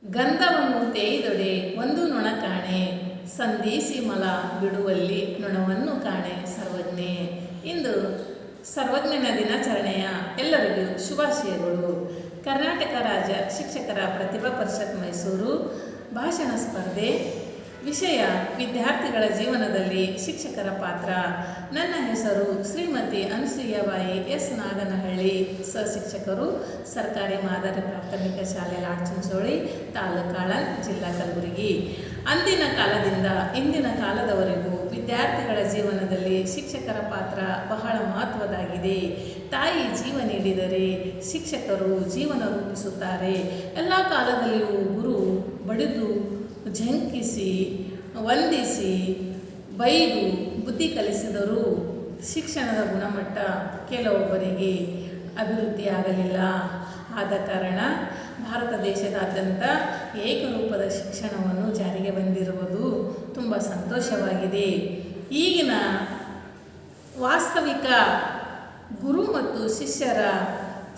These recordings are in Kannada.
ಗಂಧವನ್ನು ತೇಯ್ದೊಡೆ ಒಂದು ನೊಣ ಕಾಣೆ, ಸಂಧಿಸಿ ಮಲ ಬಿಡುವಲ್ಲಿ ನೊಣವನ್ನು ಕಾಣೆ ಸರ್ವಜ್ಞೆ. ಇಂದು ಸರ್ವಜ್ಞನ ದಿನಾಚರಣೆಯ ಎಲ್ಲರಿಗೂ ಶುಭಾಶಯಗಳು. ಕರ್ನಾಟಕ ರಾಜ್ಯ ಶಿಕ್ಷಕರ ಪ್ರತಿಭಾ ಪರಿಷತ್ ಮೈಸೂರು ಭಾಷಣ ಸ್ಪರ್ಧೆ. ವಿಷಯ ವಿದ್ಯಾರ್ಥಿಗಳ ಜೀವನದಲ್ಲಿ ಶಿಕ್ಷಕರ ಪಾತ್ರ. ನನ್ನ ಹೆಸರು ಶ್ರೀಮತಿ ಅನಸೂಯಬಾಯಿ ಎಸ್ ನಾಗನಹಳ್ಳಿ, ಸಹಶಿಕ್ಷಕರು, ಸರ್ಕಾರಿ ಮಾದರಿ ಪ್ರಾಥಮಿಕ ಶಾಲೆ ಲಾಡ್ಚಿಂಚೋಳಿ, ತಾಲೂಕು ಆಳಂದ್, ಜಿಲ್ಲಾ ಕಲಬುರಗಿ. ಅಂದಿನ ಕಾಲದಿಂದ ಇಂದಿನ ಕಾಲದವರೆಗೂ ವಿದ್ಯಾರ್ಥಿಗಳ ಜೀವನದಲ್ಲಿ ಶಿಕ್ಷಕರ ಪಾತ್ರ ಬಹಳ ಮಹತ್ವದಾಗಿದೆ. ತಾಯಿ ಜೀವ ನೀಡಿದರೆ ಶಿಕ್ಷಕರು ಜೀವನ ರೂಪಿಸುತ್ತಾರೆ. ಎಲ್ಲ ಕಾಲದಲ್ಲಿಯೂ ಗುರು ಬಡಿದು ಝಂಕಿಸಿ ವಂದಿಸಿ ಬೈದು ಬುದ್ಧಿ ಕಲಿಸಿದರೂ ಶಿಕ್ಷಣದ ಗುಣಮಟ್ಟ ಕೆಲವೊಬ್ಬರಿಗೆ ಅಭಿವೃದ್ಧಿಯಾಗಲಿಲ್ಲ. ಆದ ಕಾರಣ ಭಾರತ ದೇಶದಾದ್ಯಂತ ಏಕರೂಪದ ಶಿಕ್ಷಣವನ್ನು ಜಾರಿಗೆ ಬಂದಿರುವುದು ತುಂಬ ಸಂತೋಷವಾಗಿದೆ. ಈಗಿನ ವಾಸ್ತವಿಕ ಗುರು ಮತ್ತು ಶಿಷ್ಯರ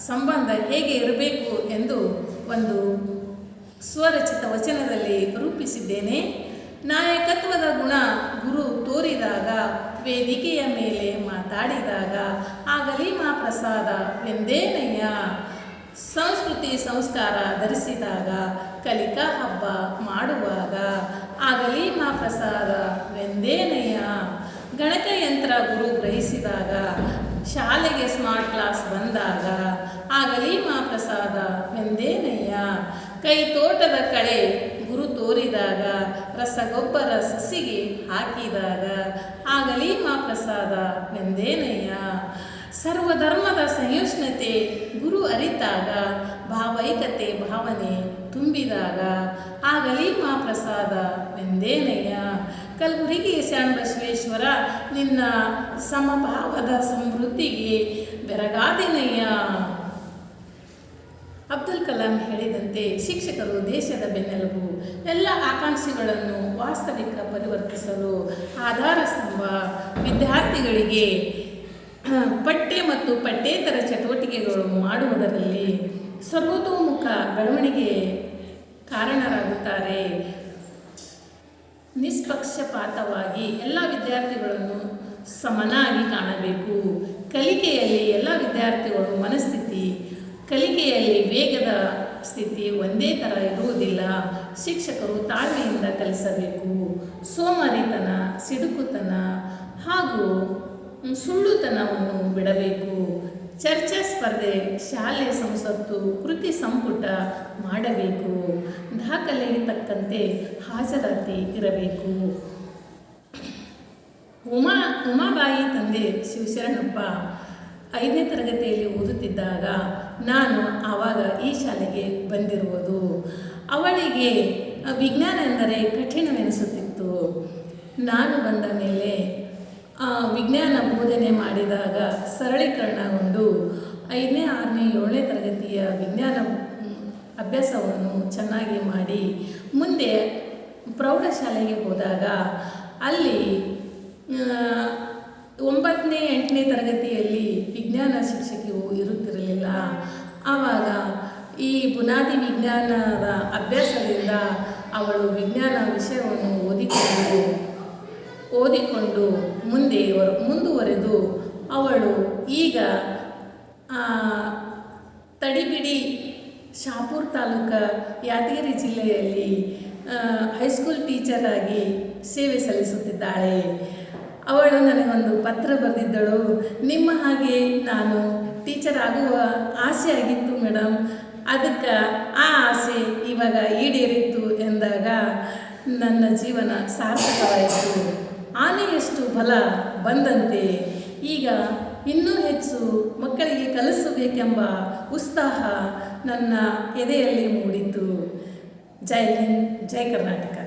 ಸಂಬಂಧ ಹೇಗೆ ಇರಬೇಕು ಎಂದು ಒಂದು ಸ್ವರಚಿತ ವಚನದಲ್ಲಿ ರೂಪಿಸಿದ್ದೇನೆ. ನಾಯಕತ್ವದ ಗುಣ ಗುರು ತೋರಿದಾಗ, ವೇದಿಕೆಯ ಮೇಲೆ ಮಾತಾಡಿದಾಗ, ಆಗಲಿ ಮಾ ಪ್ರಸಾದವೆಂದೇನಯ್ಯ. ಸಂಸ್ಕೃತಿ ಸಂಸ್ಕಾರ ಧರಿಸಿದಾಗ, ಕಲಿಕಾ ಹಬ್ಬ ಮಾಡುವಾಗ, ಆಗಲಿ ಮಾ ಪ್ರಸಾದವೆಂದೇನಯ್ಯ. ಗಣಕಯಂತ್ರ ಗುರು ಗ್ರಹಿಸಿದಾಗ, ಶಾಲೆಗೆ ಸ್ಮಾರ್ಟ್ ಕ್ಲಾಸ್ ಬಂದಾಗ, ಆಗಲಿ ಮಾ ಪ್ರಸಾದವೆಂದೇನಯ್ಯ. ಕೈ ತೋಟದ ಕಳೆ ಗುರು ತೋರಿದಾಗ, ರಸಗೊಬ್ಬರ ಸಸಿಗೆ ಹಾಕಿದಾಗ, ಆಗಲಿ ಮಾ ಪ್ರಸಾದವೆಂದೇನಯ್ಯ. ಸರ್ವಧರ್ಮದ ಸಹಿಷ್ಣುತೆ ಗುರು ಅರಿತಾಗ, ಭಾವೈಕ್ಯತೆ ಭಾವನೆ ತುಂಬಿದಾಗ, ಆಗಲಿ ಮಾ ಪ್ರಸಾದವೆಂದೇನಯ್ಯ. ಕಲಬುರಗಿ ಶರಣಬಸವೇಶ್ವರ ನಿನ್ನ ಸಮಭಾವದ ಸಮೃದ್ಧಿಗೆ ಬೆರಗಾದಿನಯ್ಯ. ಅಬ್ದುಲ್ ಕಲಾಂ ಹೇಳಿದಂತೆ ಶಿಕ್ಷಕರು ದೇಶದ ಬೆನ್ನೆಲುಬು. ಎಲ್ಲ ಆಕಾಂಕ್ಷೆಗಳನ್ನು ವಾಸ್ತವಿಕ ಪರಿವರ್ತಿಸಲು ಆಧಾರ ಸ್ತಂಭ. ವಿದ್ಯಾರ್ಥಿಗಳಿಗೆ ಪಠ್ಯ ಮತ್ತು ಪಠ್ಯೇತರ ಚಟುವಟಿಕೆಗಳು ಮಾಡುವುದರಲ್ಲಿ ಸರ್ವತೋಮುಖ ಬೆಳವಣಿಗೆ ಕಾರಣರಾಗುತ್ತಾರೆ. ನಿಷ್ಪಕ್ಷಪಾತವಾಗಿ ಎಲ್ಲ ವಿದ್ಯಾರ್ಥಿಗಳನ್ನು ಸಮನಾಗಿ ಕಾಣಬೇಕು. ಕಲಿಕೆಯಲ್ಲಿ ಎಲ್ಲ ವಿದ್ಯಾರ್ಥಿಗಳು ಮನಸ್ಥಿತಿ, ಕಲಿಕೆಯಲ್ಲಿ ವೇಗದ ಸ್ಥಿತಿ ಒಂದೇ ಥರ ಇರುವುದಿಲ್ಲ. ಶಿಕ್ಷಕರು ತಾಳ್ಮೆಯಿಂದ ಕಲಿಸಬೇಕು. ಸೋಮಾರಿತನ, ಸಿಡುಕುತನ ಹಾಗೂ ಸುಳ್ಳುತನವನ್ನು ಬಿಡಬೇಕು. ಚರ್ಚಾ ಸ್ಪರ್ಧೆ, ಶಾಲೆ ಸಂಸತ್ತು, ಕೃತಿ ಸಂಪುಟ ಮಾಡಬೇಕು. ದಾಖಲೆಗೆ ತಕ್ಕಂತೆ ಹಾಜರಾತಿ ಇರಬೇಕು. ಉಮಾಬಾಯಿ ತಂದೆ ಶಿವಶರಣಪ್ಪ 5ನೇ ತರಗತಿಯಲ್ಲಿ ಓದುತ್ತಿದ್ದಾಗ ನಾನು ಆವಾಗ ಈ ಶಾಲೆಗೆ ಬಂದಿರುವುದು. ಅವಳಿಗೆ ವಿಜ್ಞಾನ ಎಂದರೆ ಕಠಿಣವೆನಿಸುತ್ತಿತ್ತು. ನಾನು ಬಂದ ಮೇಲೆ ವಿಜ್ಞಾನ ಬೋಧನೆ ಮಾಡಿದಾಗ ಸರಳೀಕರಣಗೊಂಡು 5ನೇ 6ನೇ 7ನೇ ತರಗತಿಯ ವಿಜ್ಞಾನ ಅಭ್ಯಾಸವನ್ನು ಚೆನ್ನಾಗಿ ಮಾಡಿ ಮುಂದೆ ಪ್ರೌಢಶಾಲೆಗೆ ಹೋದಾಗ ಅಲ್ಲಿ 9ನೇ 8ನೇ ತರಗತಿಯಲ್ಲಿ ವಿಜ್ಞಾನ ಶಿಕ್ಷಕಿಯು ಇರುತ್ತಿರಲಿಲ್ಲ. ಆವಾಗ ಈ ಬುನಾದಿ ವಿಜ್ಞಾನದ ಅಭ್ಯಾಸದಿಂದ ಅವಳು ವಿಜ್ಞಾನ ವಿಷಯವನ್ನು ಓದಿಕೊಂಡು ಮುಂದುವರೆದು ಅವಳು ಈಗ ತಡಿಬಿಡಿ ಶಾಪುರ್ ತಾಲೂಕು ಯಾದಗಿರಿ ಜಿಲ್ಲೆಯಲ್ಲಿ ಹೈಸ್ಕೂಲ್ ಟೀಚರ್ ಆಗಿ ಸೇವೆ ಸಲ್ಲಿಸುತ್ತಿದ್ದಾಳೆ. ಅವಳು ನನಗೊಂದು ಪತ್ರ ಬರೆದಿದ್ದಳು. ನಿಮ್ಮ ಹಾಗೆ ನಾನು ಟೀಚರ್ ಆಗುವ ಆಸೆ ಆಗಿತ್ತು ಮೇಡಮ್, ಅದಕ್ಕೆ ಆ ಆಸೆ ಇವಾಗ ಈಡೇರಿತ್ತು ಎಂದಾಗ ನನ್ನ ಜೀವನ ಸಾರ್ಥಕವಾಯಿತು. ಆನೆಯಷ್ಟು ಬಲ ಬಂದಂತೆ ಈಗ ಇನ್ನೂ ಹೆಚ್ಚು ಮಕ್ಕಳಿಗೆ ಕಲಿಸಬೇಕೆಂಬ ಉತ್ಸಾಹ ನನ್ನ ಎದೆಯಲ್ಲಿ ಮೂಡಿತು. ಜೈ ಹಿಂದ್, ಜೈ ಕರ್ನಾಟಕ.